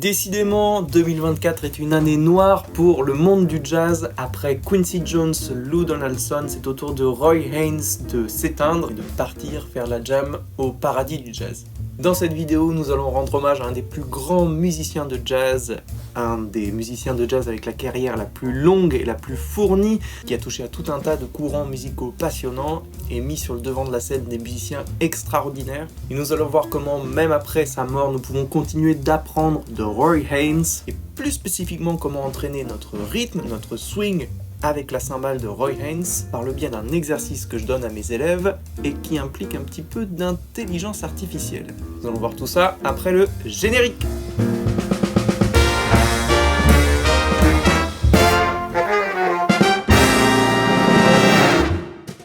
Décidément, 2024 est une année noire pour le monde du jazz. Après Quincy Jones, Lou Donaldson, c'est au tour de Roy Haynes de s'éteindre et de partir faire la jam au paradis du jazz. Dans cette vidéo, nous allons rendre hommage à un des plus grands musiciens de jazz, un des musiciens de jazz avec la carrière la plus longue et la plus fournie, qui a touché à tout un tas de courants musicaux passionnants et mis sur le devant de la scène des musiciens extraordinaires. Et nous allons voir comment, même après sa mort, nous pouvons continuer d'apprendre de Roy Haynes, et plus spécifiquement comment entraîner notre rythme, notre swing, avec la cymbale de Roy Haynes par le biais d'un exercice que je donne à mes élèves et qui implique un petit peu d'intelligence artificielle. Nous allons voir tout ça après le générique.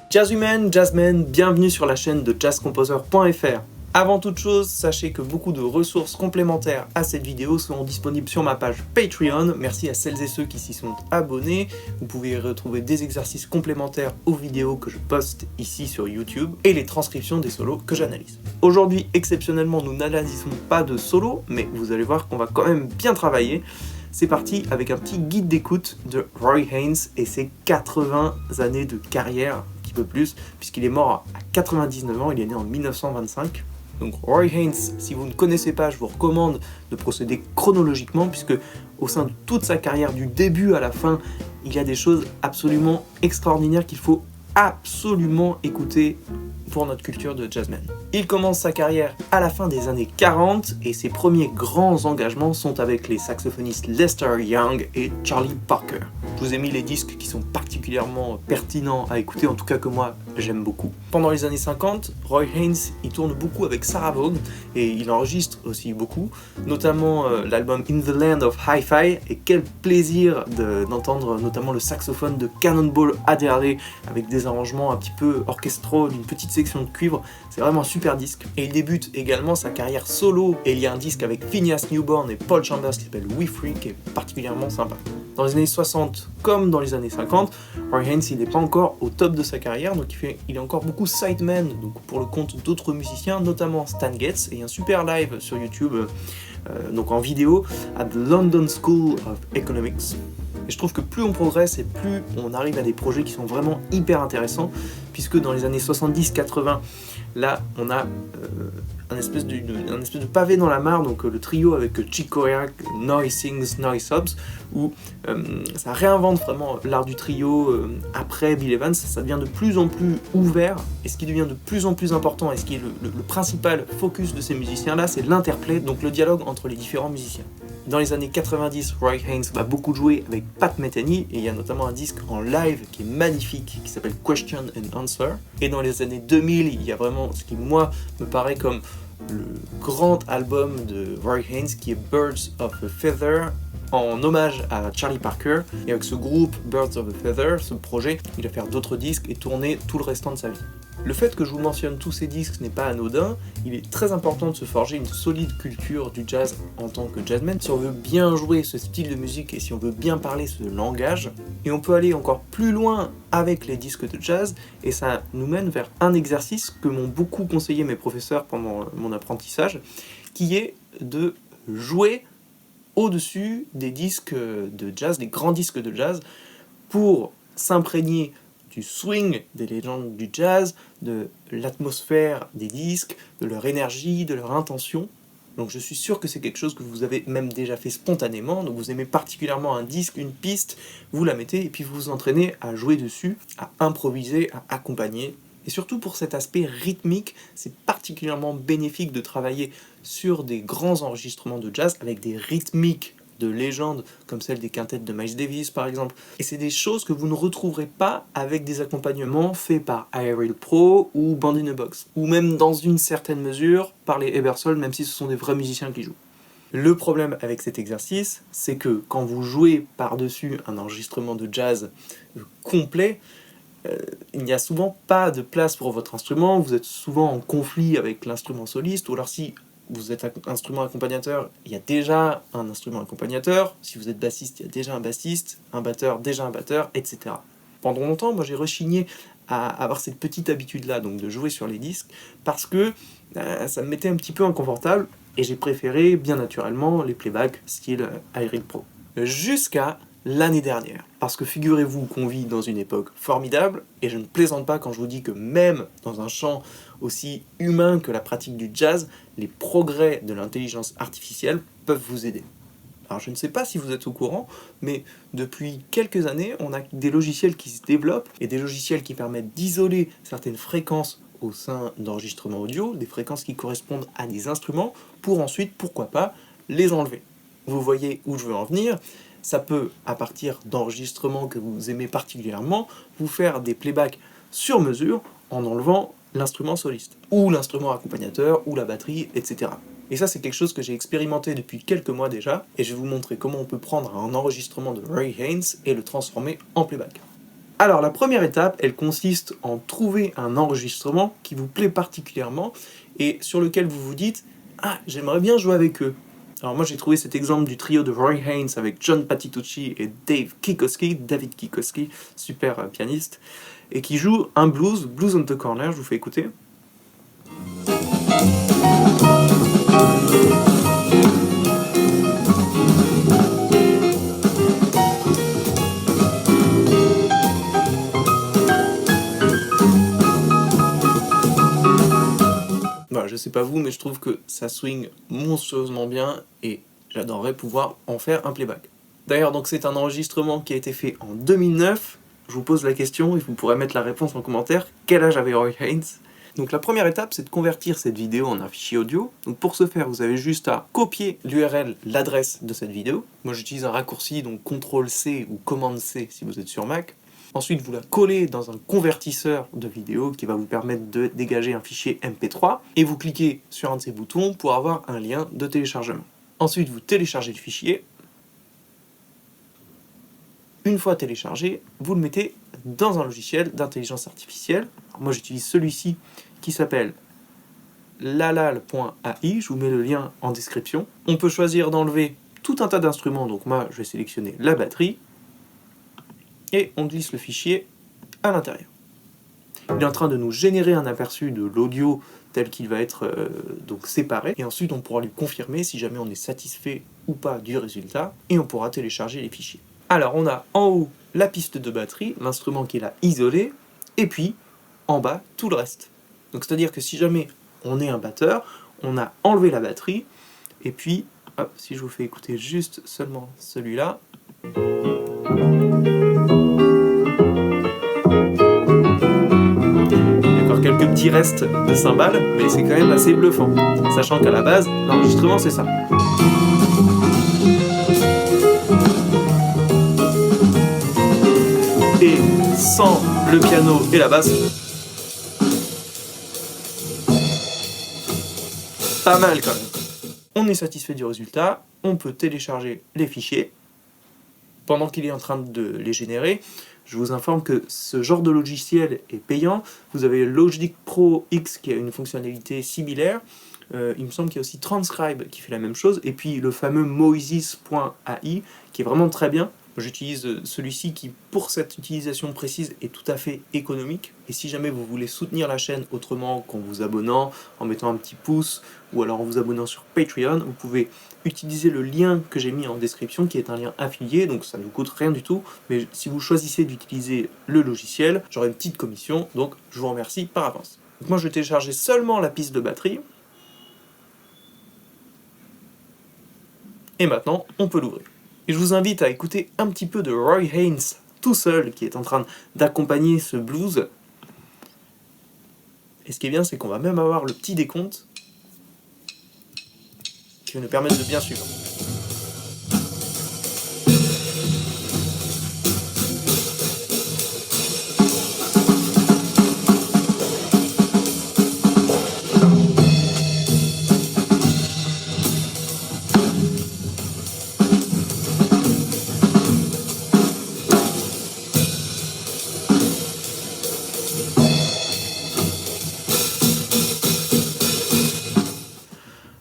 Jazzwomen, Jazzmen, bienvenue sur la chaîne de jazzcomposer.fr. Avant toute chose, sachez que beaucoup de ressources complémentaires à cette vidéo seront disponibles sur ma page Patreon. Merci à celles et ceux qui s'y sont abonnés. Vous pouvez y retrouver des exercices complémentaires aux vidéos que je poste ici sur YouTube et les transcriptions des solos que j'analyse. Aujourd'hui, exceptionnellement, nous n'analysons pas de solo, mais vous allez voir qu'on va quand même bien travailler. C'est parti avec un petit guide d'écoute de Roy Haynes et ses 80 années de carrière, un petit peu plus, puisqu'il est mort à 99 ans, il est né en 1925. Donc Roy Haynes, si vous ne connaissez pas, je vous recommande de procéder chronologiquement, puisque au sein de toute sa carrière, du début à la fin, il y a des choses absolument extraordinaires qu'il faut absolument écouter pour notre culture de jazzman. Il commence sa carrière à la fin des années 40 et ses premiers grands engagements sont avec les saxophonistes Lester Young et Charlie Parker. Je vous ai mis les disques qui sont particulièrement pertinents à écouter, en tout cas que moi j'aime beaucoup. Pendant les années 50, Roy Haynes il tourne beaucoup avec Sarah Vaughan et il enregistre aussi beaucoup, notamment l'album In the Land of Hi-Fi, et quel plaisir d'entendre notamment le saxophone de Cannonball Adderley avec des arrangements un petit peu orchestraux d'une petite section de cuivre. C'est vraiment un super disque. Et il débute également sa carrière solo et il y a un disque avec Phineas Newborn et Paul Chambers qui s'appelle We Free qui est particulièrement sympa. Dans les années 60 comme dans les années 50, Roy Haynes il n'est pas encore au top de sa carrière, donc il est encore beaucoup sideman, donc pour le compte d'autres musiciens, notamment Stan Getz, et un super live sur YouTube, donc en vidéo, at the London School of Economics. Et je trouve que plus on progresse et plus on arrive à des projets qui sont vraiment hyper intéressants, puisque dans les années 70-80, là on a un espèce de pavé dans la mare, donc le trio avec Chick Corea, Noy Sings, Noy Sobs, où ça réinvente vraiment l'art du trio après Bill Evans. Ça devient de plus en plus ouvert, et ce qui devient de plus en plus important, et ce qui est le principal focus de ces musiciens-là, c'est l'interplay, donc le dialogue entre les différents musiciens. Dans les années 90, Roy Haynes va beaucoup jouer avec Pat Metheny, et il y a notamment un disque en live qui est magnifique, qui s'appelle Question and Answer. Et dans les années 2000, il y a vraiment ce qui, moi, me paraît comme le grand album de Roy Haynes, qui est Birds of a Feather, en hommage à Charlie Parker. Et avec ce groupe Birds of a Feather, ce projet, il va faire d'autres disques et tourner tout le restant de sa vie. Le fait que je vous mentionne tous ces disques n'est pas anodin, il est très important de se forger une solide culture du jazz en tant que jazzman si on veut bien jouer ce style de musique et si on veut bien parler ce langage. Et on peut aller encore plus loin avec les disques de jazz, et ça nous mène vers un exercice que m'ont beaucoup conseillé mes professeurs pendant mon apprentissage, qui est de jouer au-dessus des disques de jazz, des grands disques de jazz, pour s'imprégner du swing des légendes du jazz, de l'atmosphère des disques, de leur énergie, de leur intention. Donc je suis sûr que c'est quelque chose que vous avez même déjà fait spontanément, donc vous aimez particulièrement un disque, une piste, vous la mettez et puis vous vous entraînez à jouer dessus, à improviser, à accompagner. Et surtout pour cet aspect rythmique, c'est particulièrement bénéfique de travailler sur des grands enregistrements de jazz avec des rythmiques de légendes comme celle des quintettes de Miles Davis par exemple. Et c'est des choses que vous ne retrouverez pas avec des accompagnements faits par Aerial Pro ou Band in a Box, ou même dans une certaine mesure par les Ebersol, même si ce sont des vrais musiciens qui jouent. Le problème avec cet exercice, c'est que quand vous jouez par-dessus un enregistrement de jazz complet, il n'y a souvent pas de place pour votre instrument, vous êtes souvent en conflit avec l'instrument soliste, ou alors si vous êtes instrument accompagnateur, il y a déjà un instrument accompagnateur, si vous êtes bassiste, il y a déjà un bassiste, un batteur, déjà un batteur, etc. Pendant longtemps, moi j'ai rechigné à avoir cette petite habitude-là, donc de jouer sur les disques, parce que ça me mettait un petit peu inconfortable, et j'ai préféré, bien naturellement, les playbacks style iReal Pro. Jusqu'à l'année dernière. Parce que figurez-vous qu'on vit dans une époque formidable, et je ne plaisante pas quand je vous dis que même dans un champ aussi humain que la pratique du jazz, les progrès de l'intelligence artificielle peuvent vous aider. Alors je ne sais pas si vous êtes au courant, mais depuis quelques années, on a des logiciels qui se développent, et des logiciels qui permettent d'isoler certaines fréquences au sein d'enregistrements audio, des fréquences qui correspondent à des instruments, pour ensuite, pourquoi pas, les enlever. Vous voyez où je veux en venir. Ça peut, à partir d'enregistrements que vous aimez particulièrement, vous faire des playbacks sur mesure en enlevant l'instrument soliste, ou l'instrument accompagnateur, ou la batterie, etc. Et ça, c'est quelque chose que j'ai expérimenté depuis quelques mois déjà, et je vais vous montrer comment on peut prendre un enregistrement de Roy Haynes et le transformer en playback. Alors, la première étape, elle consiste en trouver un enregistrement qui vous plaît particulièrement, et sur lequel vous vous dites « Ah, j'aimerais bien jouer avec eux ». Alors moi j'ai trouvé cet exemple du trio de Roy Haynes avec John Patitucci et David Kikoski, super pianiste, et qui joue un blues on the corner, je vous fais écouter. Voilà, je sais pas vous, mais je trouve que ça swing monstrueusement bien et j'adorerais pouvoir en faire un playback. D'ailleurs, donc c'est un enregistrement qui a été fait en 2009. Je vous pose la question et vous pourrez mettre la réponse en commentaire. Quel âge avait Roy Haynes ? Donc la première étape, c'est de convertir cette vidéo en un fichier audio. Donc pour ce faire, vous avez juste à copier l'URL, l'adresse de cette vidéo. Moi j'utilise un raccourci, donc CTRL-C ou Command-C si vous êtes sur Mac. Ensuite, vous la collez dans un convertisseur de vidéo qui va vous permettre de dégager un fichier MP3 et vous cliquez sur un de ces boutons pour avoir un lien de téléchargement. Ensuite, vous téléchargez le fichier. Une fois téléchargé, vous le mettez dans un logiciel d'intelligence artificielle. Alors moi, j'utilise celui-ci qui s'appelle lalal.ai. Je vous mets le lien en description. On peut choisir d'enlever tout un tas d'instruments. Donc moi, je vais sélectionner la batterie. Et on glisse le fichier à l'intérieur. Il est en train de nous générer un aperçu de l'audio tel qu'il va être donc séparé, et ensuite on pourra lui confirmer si jamais on est satisfait ou pas du résultat, et on pourra télécharger les fichiers. Alors on a en haut la piste de batterie, l'instrument qui est là isolé, et puis en bas tout le reste. Donc c'est-à-dire que si jamais on est un batteur, on a enlevé la batterie, et puis, hop, si je vous fais écouter juste seulement celui-là, quelques petits restes de cymbales, mais c'est quand même assez bluffant, sachant qu'à la base, l'enregistrement c'est ça. Et sans le piano et la basse, pas mal quand même. On est satisfait du résultat, on peut télécharger les fichiers. Pendant qu'il est en train de les générer, je vous informe que ce genre de logiciel est payant. Vous avez Logic Pro X qui a une fonctionnalité similaire. Il me semble qu'il y a aussi Transcribe qui fait la même chose. Et puis le fameux Moises.ai qui est vraiment très bien. J'utilise celui-ci qui, pour cette utilisation précise, est tout à fait économique. Et si jamais vous voulez soutenir la chaîne autrement qu'en vous abonnant, en mettant un petit pouce, ou alors en vous abonnant sur Patreon, vous pouvez utiliser le lien que j'ai mis en description, qui est un lien affilié, donc ça ne vous coûte rien du tout. Mais si vous choisissez d'utiliser le logiciel, j'aurai une petite commission, donc je vous remercie par avance. Donc moi je vais télécharger seulement la piste de batterie. Et maintenant, on peut l'ouvrir. Et je vous invite à écouter un petit peu de Roy Haynes tout seul, qui est en train d'accompagner ce blues. Et ce qui est bien, c'est qu'on va même avoir le petit décompte qui va nous permettre de bien suivre.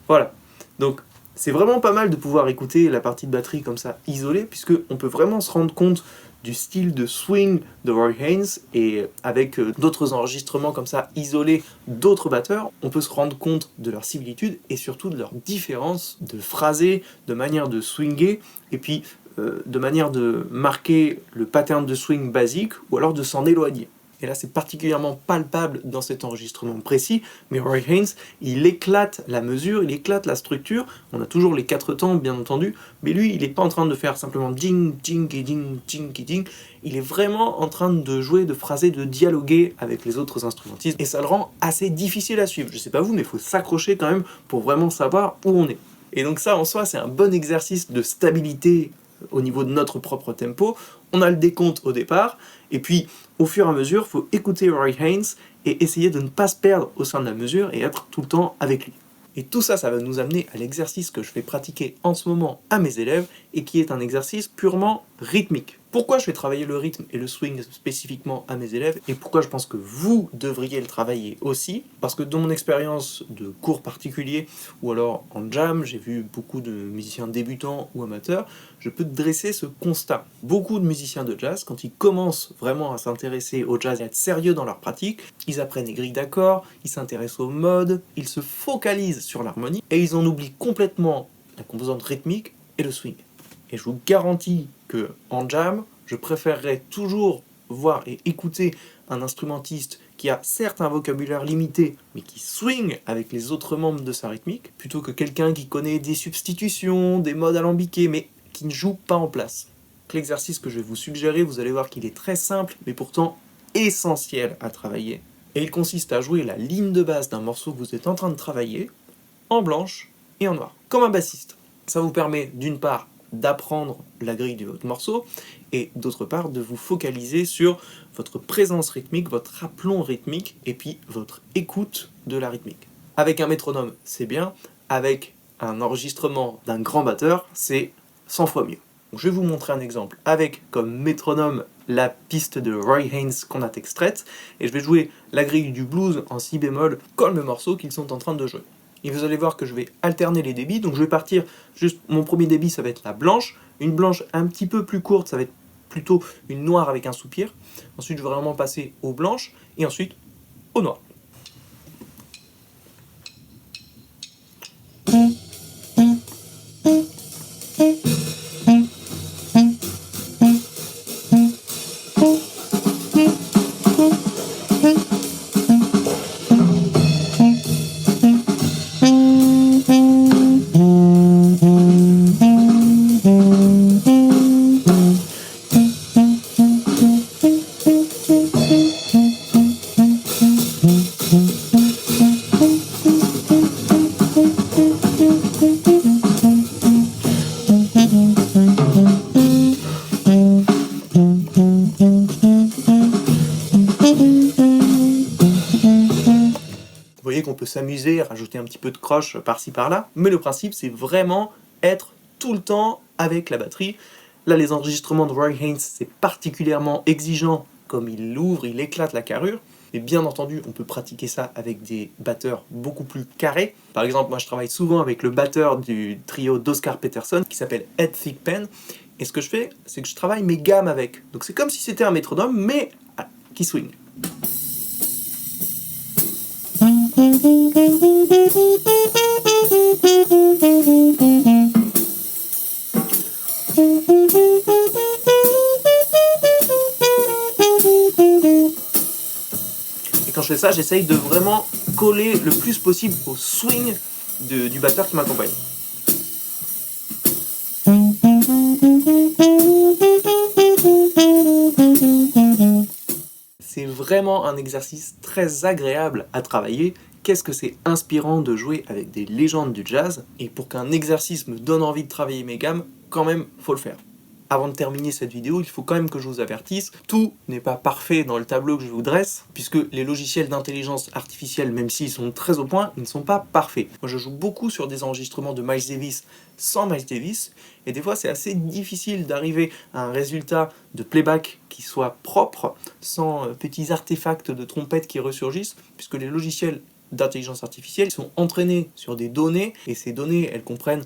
Voilà, donc c'est vraiment pas mal de pouvoir écouter la partie de batterie comme ça isolée, puisque on peut vraiment se rendre compte du style de swing de Roy Haynes et avec d'autres enregistrements comme ça isolés d'autres batteurs, on peut se rendre compte de leur similitude et surtout de leur différence de phrasé, de manière de swinger et puis de manière de marquer le pattern de swing basique ou alors de s'en éloigner. Et là, c'est particulièrement palpable dans cet enregistrement précis, mais Roy Haynes, il éclate la mesure, il éclate la structure, on a toujours les 4 temps, bien entendu, mais lui, il n'est pas en train de faire simplement ding, ding, ding, ding, ding, il est vraiment en train de jouer, de phraser, de dialoguer avec les autres instrumentistes, et ça le rend assez difficile à suivre. Je sais pas vous, mais il faut s'accrocher quand même pour vraiment savoir où on est. Et donc ça, en soi, c'est un bon exercice de stabilité au niveau de notre propre tempo. On a le décompte au départ, et puis au fur et à mesure, il faut écouter Roy Haynes et essayer de ne pas se perdre au sein de la mesure et être tout le temps avec lui. Et tout ça, ça va nous amener à l'exercice que je fais pratiquer en ce moment à mes élèves et qui est un exercice purement rythmique. Pourquoi je fais travailler le rythme et le swing spécifiquement à mes élèves et pourquoi je pense que vous devriez le travailler aussi? Parce que dans mon expérience de cours particuliers ou alors en jam, j'ai vu beaucoup de musiciens débutants ou amateurs, je peux te dresser ce constat. Beaucoup de musiciens de jazz, quand ils commencent vraiment à s'intéresser au jazz et à être sérieux dans leur pratique, ils apprennent les grilles d'accords, ils s'intéressent aux modes, ils se focalisent sur l'harmonie et ils en oublient complètement la composante rythmique et le swing. Et je vous garantis que en jam, je préférerais toujours voir et écouter un instrumentiste qui a certes un vocabulaire limité, mais qui swing avec les autres membres de sa rythmique, plutôt que quelqu'un qui connaît des substitutions, des modes alambiqués, mais qui ne joue pas en place. L'exercice que je vais vous suggérer, vous allez voir qu'il est très simple, mais pourtant essentiel à travailler. Et il consiste à jouer la ligne de base d'un morceau que vous êtes en train de travailler, en blanche et en noir, comme un bassiste. Ça vous permet d'une part d'apprendre la grille de votre morceau et d'autre part de vous focaliser sur votre présence rythmique, votre aplomb rythmique et puis votre écoute de la rythmique. Avec un métronome, c'est bien, avec un enregistrement d'un grand batteur, c'est 100 fois mieux. Donc, je vais vous montrer un exemple avec comme métronome la piste de Roy Haynes qu'on a extraite et je vais jouer la grille du blues en si bémol comme le morceau qu'ils sont en train de jouer. Et vous allez voir que je vais alterner les débits, donc je vais partir juste, mon premier débit ça va être la blanche, une blanche un petit peu plus courte, ça va être plutôt une noire avec un soupir, ensuite je vais vraiment passer aux blanches, et ensuite au noir. Vous voyez qu'on peut s'amuser, rajouter un petit peu de croche par-ci par-là, mais le principe c'est vraiment être tout le temps avec la batterie. Là les enregistrements de Roy Haynes c'est particulièrement exigeant, comme il l'ouvre, il éclate la carrure, mais bien entendu on peut pratiquer ça avec des batteurs beaucoup plus carrés. Par exemple moi je travaille souvent avec le batteur du trio d'Oscar Peterson qui s'appelle Ed Thigpen, et ce que je fais c'est que je travaille mes gammes avec. Donc c'est comme si c'était un métronome mais qui swing. Et quand je fais ça, j'essaye de vraiment coller le plus possible au swing du batteur qui m'accompagne. C'est vraiment un exercice très agréable à travailler. Qu'est-ce que c'est inspirant de jouer avec des légendes du jazz, et pour qu'un exercice me donne envie de travailler mes gammes, quand même, faut le faire. Avant de terminer cette vidéo, il faut quand même que je vous avertisse, tout n'est pas parfait dans le tableau que je vous dresse, puisque les logiciels d'intelligence artificielle, même s'ils sont très au point, ils ne sont pas parfaits. Moi je joue beaucoup sur des enregistrements de Miles Davis sans Miles Davis, et des fois c'est assez difficile d'arriver à un résultat de playback qui soit propre, sans petits artefacts de trompette qui ressurgissent, puisque les logiciels d'intelligence artificielle sont entraînés sur des données, et ces données elles comprennent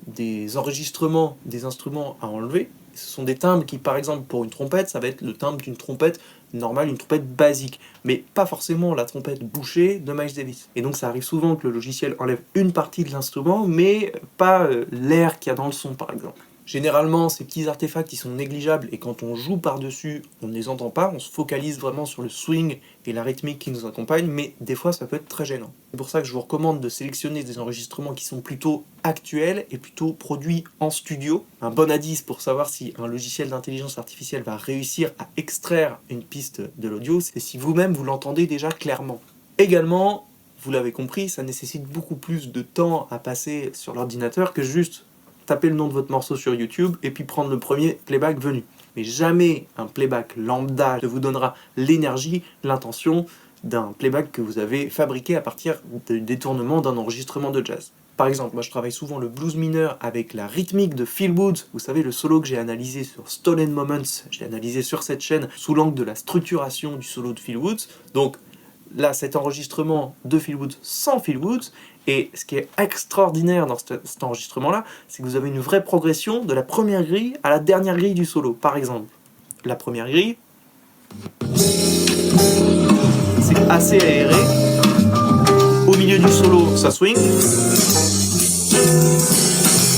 des enregistrements des instruments à enlever. Ce sont des timbres qui, par exemple, pour une trompette, ça va être le timbre d'une trompette normale, une trompette basique, mais pas forcément la trompette bouchée de Miles Davis. Et donc ça arrive souvent que le logiciel enlève une partie de l'instrument, mais pas l'air qu'il y a dans le son, par exemple. Généralement, ces petits artefacts, ils sont négligeables, et quand on joue par-dessus, on ne les entend pas, on se focalise vraiment sur le swing et la rythmique qui nous accompagne, mais des fois, ça peut être très gênant. C'est pour ça que je vous recommande de sélectionner des enregistrements qui sont plutôt actuels et plutôt produits en studio. Un bon indice pour savoir si un logiciel d'intelligence artificielle va réussir à extraire une piste de l'audio, c'est si vous-même vous l'entendez déjà clairement. Également, vous l'avez compris, ça nécessite beaucoup plus de temps à passer sur l'ordinateur que juste taper le nom de votre morceau sur YouTube et puis prendre le premier playback venu. Mais jamais un playback lambda ne vous donnera l'énergie, l'intention d'un playback que vous avez fabriqué à partir du détournement d'un enregistrement de jazz. Par exemple, moi je travaille souvent le blues mineur avec la rythmique de Phil Woods. Vous savez, le solo que j'ai analysé sur Stolen Moments, j'ai analysé sur cette chaîne sous l'angle de la structuration du solo de Phil Woods. Donc là, cet enregistrement de Phil Woods sans Phil Woods. Et ce qui est extraordinaire dans cet enregistrement-là, c'est que vous avez une vraie progression de la première grille à la dernière grille du solo. Par exemple, la première grille, c'est assez aéré. Au milieu du solo, ça swing.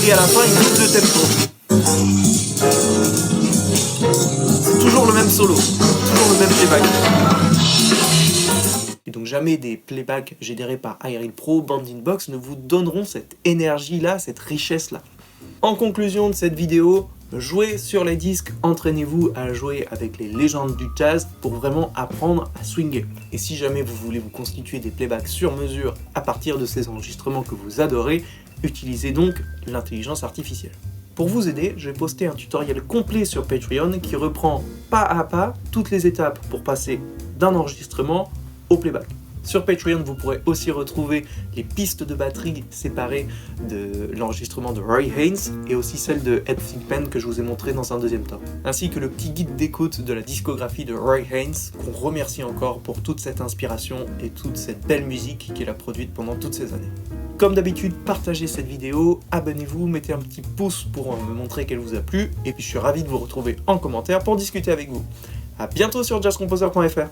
Et à la fin, il bouge de tempo. C'est toujours le même solo, toujours le même playback. Et donc jamais des playbacks générés par iReal Pro, Box ne vous donneront cette énergie-là, cette richesse-là. En conclusion de cette vidéo, jouez sur les disques, entraînez-vous à jouer avec les légendes du jazz pour vraiment apprendre à swinger. Et si jamais vous voulez vous constituer des playbacks sur mesure à partir de ces enregistrements que vous adorez, utilisez donc l'intelligence artificielle. Pour vous aider, je vais poster un tutoriel complet sur Patreon qui reprend pas à pas toutes les étapes pour passer d'un enregistrement au playback. Sur Patreon, vous pourrez aussi retrouver les pistes de batterie séparées de l'enregistrement de Roy Haynes et aussi celle de Ed Thigpen que je vous ai montré dans un deuxième temps, ainsi que le petit guide d'écoute de la discographie de Roy Haynes qu'on remercie encore pour toute cette inspiration et toute cette belle musique qu'il a produite pendant toutes ces années. Comme d'habitude, partagez cette vidéo, abonnez-vous, mettez un petit pouce pour me montrer qu'elle vous a plu et puis je suis ravi de vous retrouver en commentaire pour discuter avec vous. A bientôt sur jazzcomposer.fr.